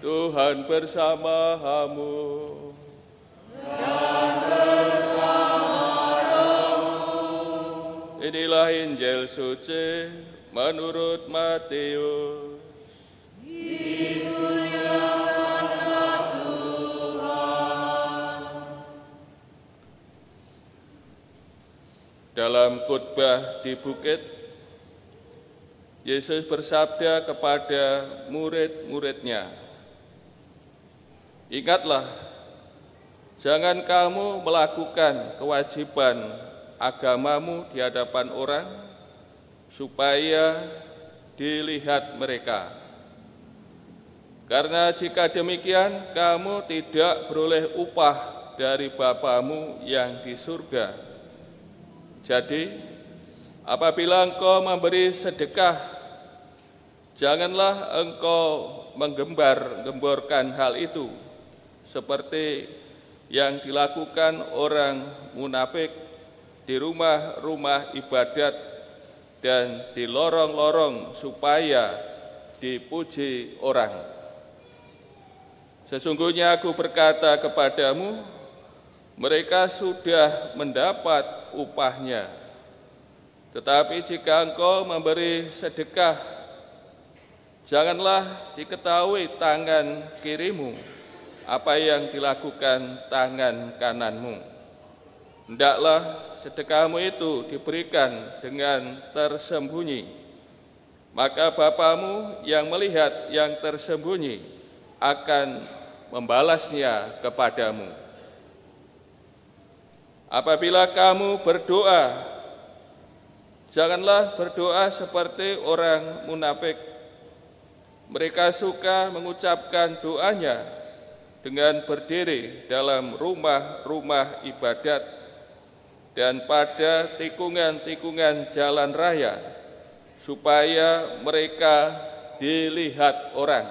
Tuhan bersamamu. Dan bersama rohmu. Inilah Injil suci menurut Matius. Dimuliakanlah Tuhan. Dalam khotbah di bukit, Yesus bersabda kepada murid-muridnya, "Ingatlah, jangan kamu melakukan kewajiban agamamu di hadapan orang, supaya dilihat mereka. Karena jika demikian, kamu tidak beroleh upah dari Bapamu yang di surga. Jadi, apabila engkau memberi sedekah, janganlah engkau menggembar-gemborkan hal itu, seperti yang dilakukan orang munafik di rumah-rumah ibadat dan di lorong-lorong supaya dipuji orang. Sesungguhnya aku berkata kepadamu, mereka sudah mendapat upahnya. Tetapi jika engkau memberi sedekah, janganlah diketahui tangan kirimu apa yang dilakukan tangan kananmu. Hendaklah sedekahmu itu diberikan dengan tersembunyi, maka Bapamu yang melihat yang tersembunyi akan membalasnya kepadamu. Apabila kamu berdoa, janganlah berdoa seperti orang munafik. Mereka suka mengucapkan doanya dengan berdiri dalam rumah-rumah ibadat dan pada tikungan-tikungan jalan raya, supaya mereka dilihat orang.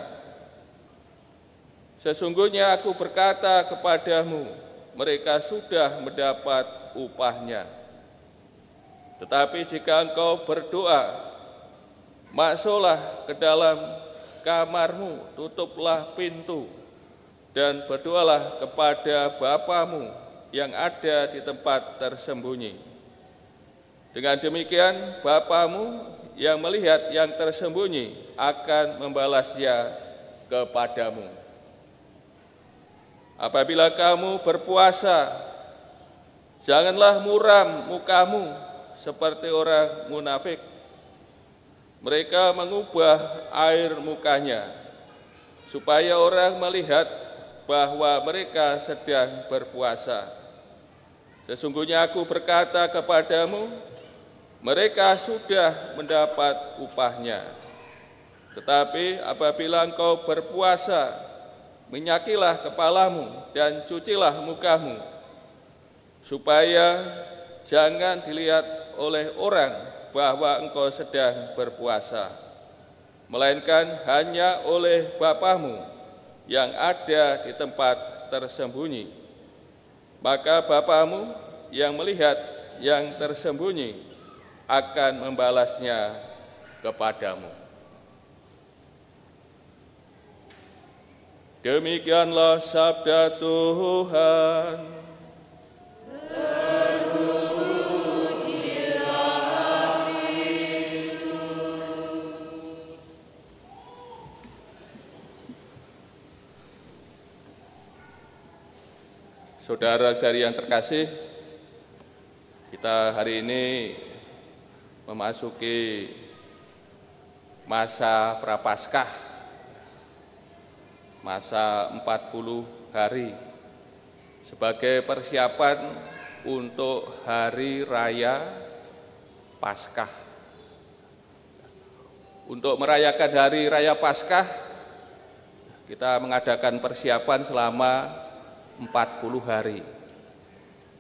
Sesungguhnya aku berkata kepadamu, mereka sudah mendapat upahnya. Tetapi jika engkau berdoa, masuklah ke dalam kamarmu, tutuplah pintu, dan berdoalah kepada Bapamu yang ada di tempat tersembunyi. Dengan demikian, Bapamu yang melihat yang tersembunyi akan membalasnya kepadamu. Apabila kamu berpuasa, janganlah muram mukamu seperti orang munafik. Mereka mengubah air mukanya, supaya orang melihat bahwa mereka sedang berpuasa. Sesungguhnya aku berkata kepadamu, mereka sudah mendapat upahnya. Tetapi apabila engkau berpuasa, minyakilah kepalamu dan cucilah mukamu, supaya jangan dilihat oleh orang bahwa engkau sedang berpuasa, melainkan hanya oleh Bapamu yang ada di tempat tersembunyi. Maka Bapamu yang melihat yang tersembunyi akan membalasnya kepadamu. Demikianlah sabda Tuhan. Terpujilah Kristus. Saudara-saudari yang terkasih, kita hari ini memasuki masa Prapaskah, masa 40 hari sebagai persiapan untuk Hari Raya Paskah. Untuk merayakan Hari Raya Paskah, kita mengadakan persiapan selama 40 hari.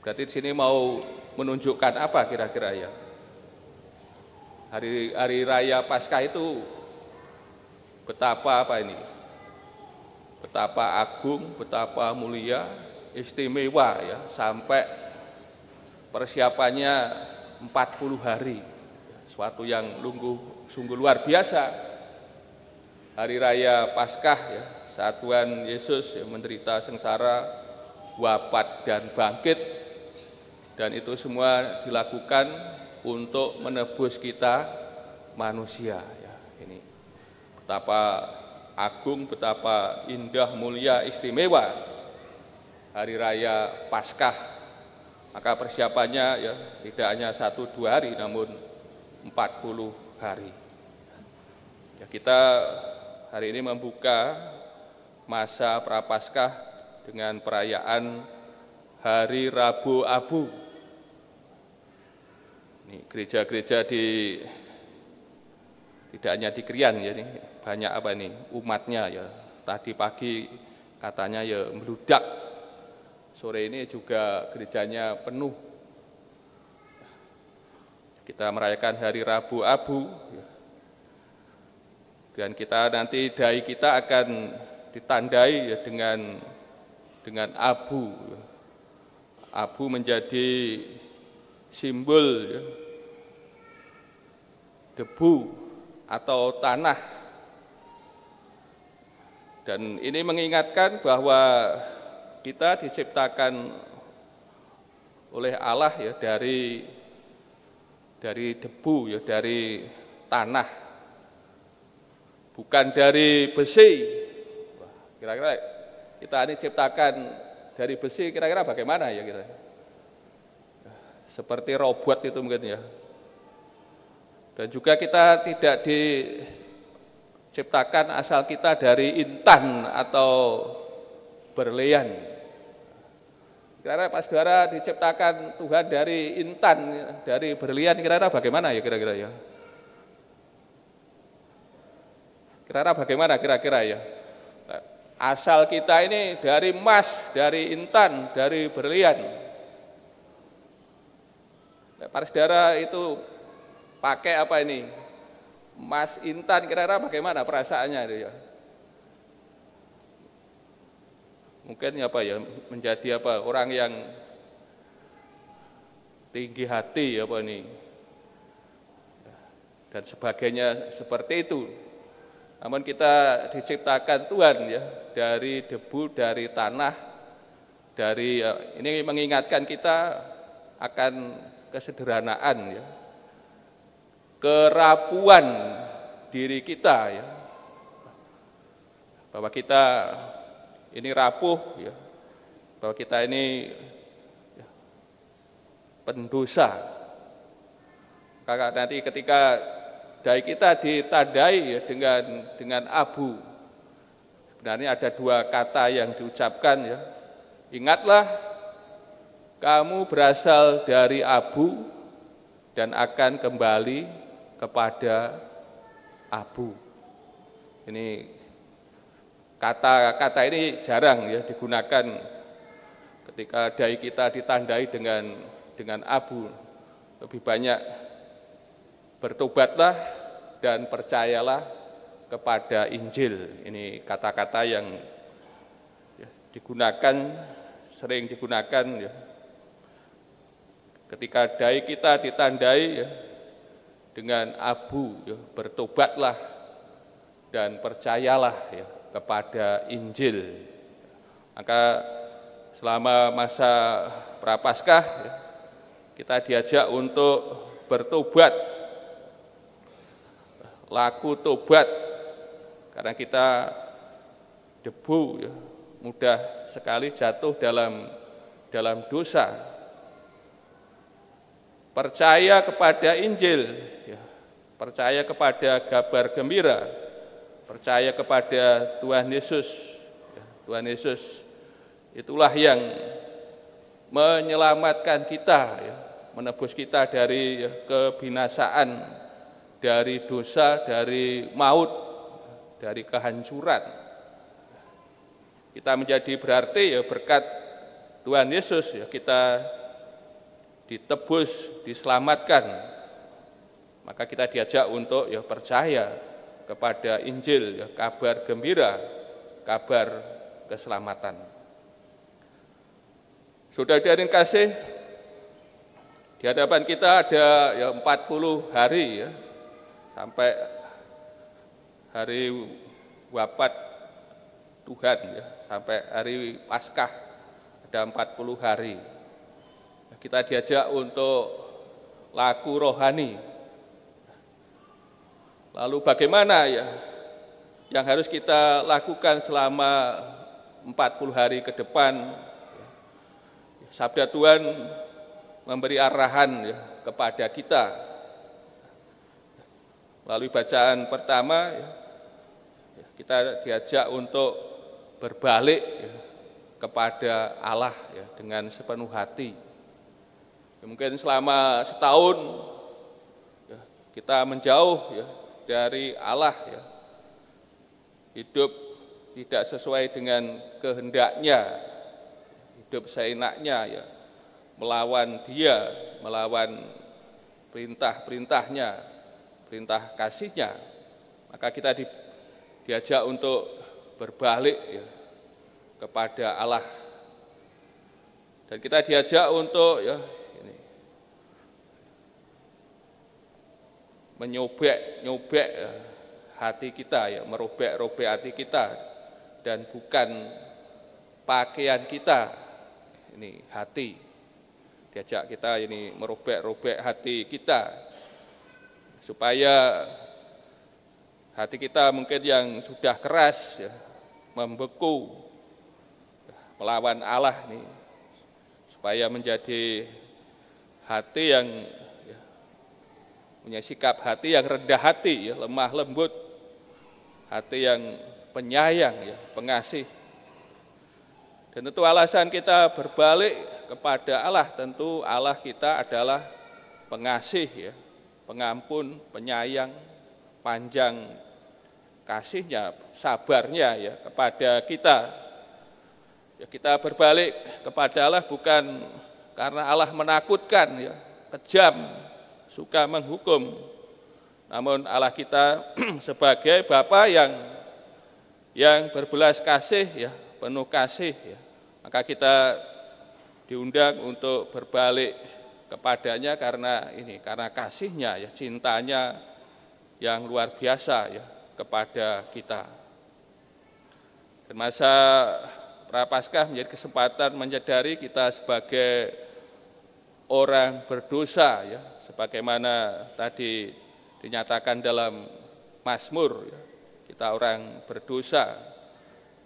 Berarti di sini mau menunjukkan apa kira-kira ya? Hari Raya Paskah itu betapa apa ini? Betapa agung, betapa mulia, istimewa ya, sampai persiapannya 40 hari. Suatu yang sungguh luar biasa. Hari Raya Paskah ya, saat Tuhan Yesus menderita sengsara, wafat dan bangkit, dan itu semua dilakukan untuk menebus kita manusia. Ya, ini betapa agung, betapa indah, mulia, istimewa Hari Raya Paskah. Maka persiapannya ya tidak hanya 1-2 hari, namun 40 hari. Ya, kita hari ini membuka masa Prapaskah dengan perayaan Hari Rabu Abu. Ini gereja-gereja tidak hanya di Krian ya, ini banyak apa ini umatnya ya. Tadi pagi katanya ya meludak. Sore ini juga gerejanya penuh. Kita merayakan Hari Rabu Abu. Dan kita nanti dai kita akan ditandai ya dengan abu. Abu menjadi simbol ya, debu atau tanah. Dan ini mengingatkan bahwa kita diciptakan oleh Allah ya dari debu ya, dari tanah, bukan dari besi. Kira-kira kita ini diciptakan dari besi, kira-kira bagaimana ya kita? Seperti robot itu mungkin ya. Dan juga kita tidak diciptakan asal kita dari intan atau berlian. Kira-kira pas saudara diciptakan Tuhan dari intan, dari berlian, kira-kira bagaimana ya kira-kira ya? Kira-kira bagaimana kira-kira ya? Asal kita ini dari emas, dari intan, dari berlian. Para saudara itu pakai apa ini? Emas, intan, kira-kira bagaimana perasaannya itu ya? Mungkin apa ya, menjadi apa orang yang tinggi hati apa ini dan sebagainya seperti itu. Namun kita diciptakan Tuhan ya dari debu, dari tanah, dari ini mengingatkan kita akan kesederhanaan ya, kerapuan diri kita ya, bahwa kita ini rapuh ya, bahwa kita ini ya, pendosa. Maka nanti ketika dai kita ditandai ya, dengan abu, sebenarnya ada 2 kata yang diucapkan ya. Ingatlah, kamu berasal dari abu dan akan kembali kepada abu. Ini kata-kata ini jarang ya digunakan ketika dai kita ditandai dengan abu. Lebih banyak bertobatlah dan percayalah kepada Injil. Ini kata-kata yang ya, digunakan, sering digunakan ya, ketika dai kita ditandai ya, dengan abu, ya, bertobatlah dan percayalah ya, kepada Injil. Maka selama masa Prapaskah ya, kita diajak untuk bertobat, laku tobat, karena kita debu ya, mudah sekali jatuh dalam dosa. Percaya kepada Injil, ya, percaya kepada kabar gembira, percaya kepada Tuhan Yesus. Ya, Tuhan Yesus itulah yang menyelamatkan kita, ya, menebus kita dari ya, kebinasaan, dari dosa, dari maut, dari kehancuran. Kita menjadi berarti ya berkat Tuhan Yesus ya kita ditebus, diselamatkan. Maka kita diajak untuk ya percaya kepada Injil, ya, kabar gembira, kabar keselamatan. Saudara-saudari kasih, di hadapan kita ada ya 40 hari ya sampai hari wafat Tuhan ya, sampai hari Paskah ada 40 hari. Kita diajak untuk laku rohani. Lalu bagaimana ya yang harus kita lakukan selama 40 hari ke depan? Sabda Tuhan memberi arahan ya, kepada kita. Melalui bacaan pertama, ya, kita diajak untuk berbalik ya, kepada Allah ya, dengan sepenuh hati. Ya, mungkin selama setahun ya, kita menjauh ya, dari Allah, ya, hidup tidak sesuai dengan kehendaknya, hidup seenaknya, ya, melawan Dia, melawan perintah-perintahnya, perintah kasih-Nya, maka kita diajak untuk berbalik ya, kepada Allah, dan kita diajak untuk ya, menyobek hati kita ya, merobek-robek hati kita, dan bukan pakaian kita, ini hati. Diajak kita ini merobek-robek hati kita, supaya hati kita mungkin yang sudah keras ya, membeku melawan Allah nih, supaya menjadi hati yang punya sikap hati yang rendah hati, ya, lemah lembut, hati yang penyayang, ya, pengasih. Dan tentu alasan kita berbalik kepada Allah, tentu Allah kita adalah pengasih, ya, pengampun, penyayang, panjang kasih-Nya, sabarnya ya, kepada kita. Ya, kita berbalik kepada Allah bukan karena Allah menakutkan, ya, kejam, suka menghukum, namun Allah kita sebagai Bapa yang berbelas kasih, ya, penuh kasih, ya, maka kita diundang untuk berbalik kepadanya karena kasih-Nya, ya, cintanya yang luar biasa ya, kepada kita. Dan masa Prapaskah menjadi kesempatan menyadari kita sebagai orang berdosa, ya, sebagaimana tadi dinyatakan dalam Mazmur, ya, kita orang berdosa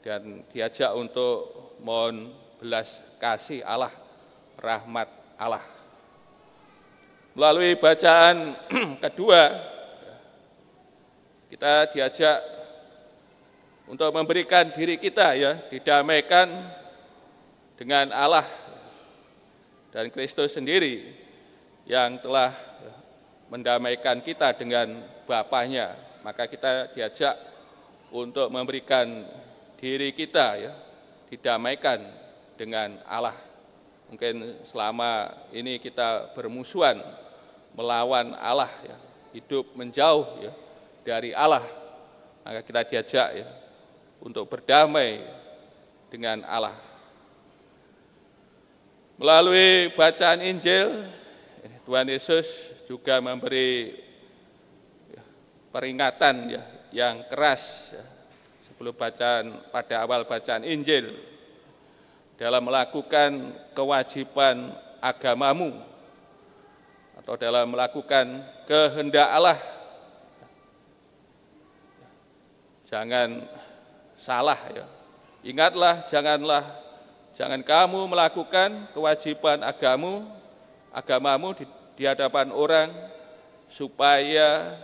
dan diajak untuk mohon belas kasih Allah, rahmat Allah. Melalui bacaan kedua, kita diajak untuk memberikan diri kita, ya, didamaikan dengan Allah dan Kristus sendiri yang telah mendamaikan kita dengan Bapaknya. Maka kita diajak untuk memberikan diri kita, ya, didamaikan dengan Allah. Mungkin selama ini kita bermusuhan melawan Allah, ya, hidup menjauh, ya, dari Allah, maka kita diajak, ya, untuk berdamai dengan Allah. Melalui bacaan Injil, Tuhan Yesus juga memberi peringatan, ya, yang keras, ya, sebelum pada awal bacaan Injil, dalam melakukan kewajiban agamamu atau dalam melakukan kehendak Allah. Jangan salah, ya. Ingatlah, jangan kamu melakukan kewajiban agamamu di hadapan orang supaya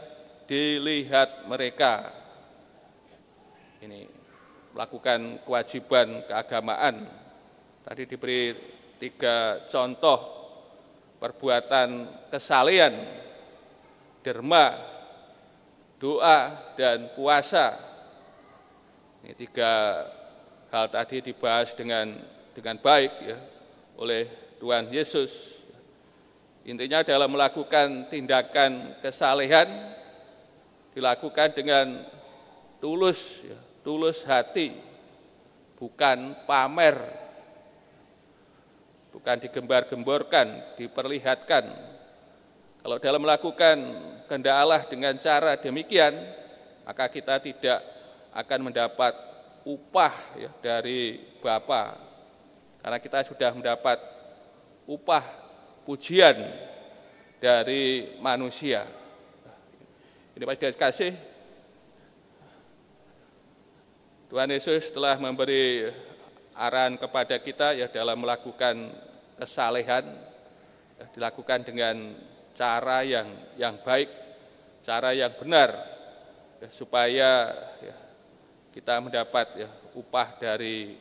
dilihat mereka. Ini melakukan kewajiban keagamaan. Tadi diberi 3 contoh perbuatan kesalehan, derma, doa, dan puasa. Ini 3 hal tadi dibahas dengan baik, ya, oleh Tuhan Yesus. Intinya dalam melakukan tindakan kesalehan dilakukan dengan tulus, ya, tulus hati, bukan pamer, bukan digembar-gemborkan, diperlihatkan. Kalau dalam melakukan kehendak Allah dengan cara demikian, maka kita tidak akan mendapat upah ya dari Bapa, karena kita sudah mendapat upah pujian dari manusia. Ini Pak kasih, Tuhan Yesus telah memberi arahan kepada kita ya dalam melakukan kesalehan, ya, dilakukan dengan cara yang baik, cara yang benar, ya, supaya ya, kita mendapat ya, upah dari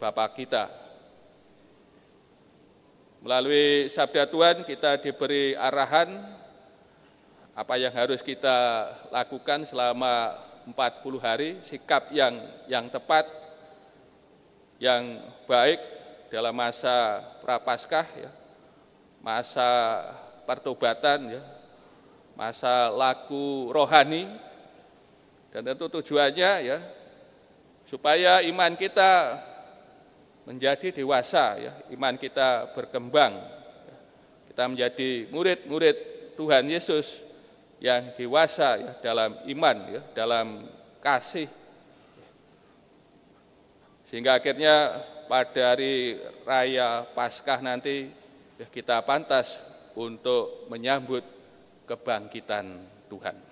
Bapa kita. Melalui sabda Tuhan kita diberi arahan apa yang harus kita lakukan selama 40 hari, sikap yang tepat, yang baik dalam masa Prapaskah, ya, masa pertobatan, ya, masa laku rohani, dan tentu tujuannya ya supaya iman kita menjadi dewasa, ya, iman kita berkembang, kita menjadi murid-murid Tuhan Yesus yang dewasa ya, dalam iman, ya, dalam kasih, sehingga akhirnya pada hari Raya Paskah nanti ya, kita pantas untuk menyambut kebangkitan Tuhan.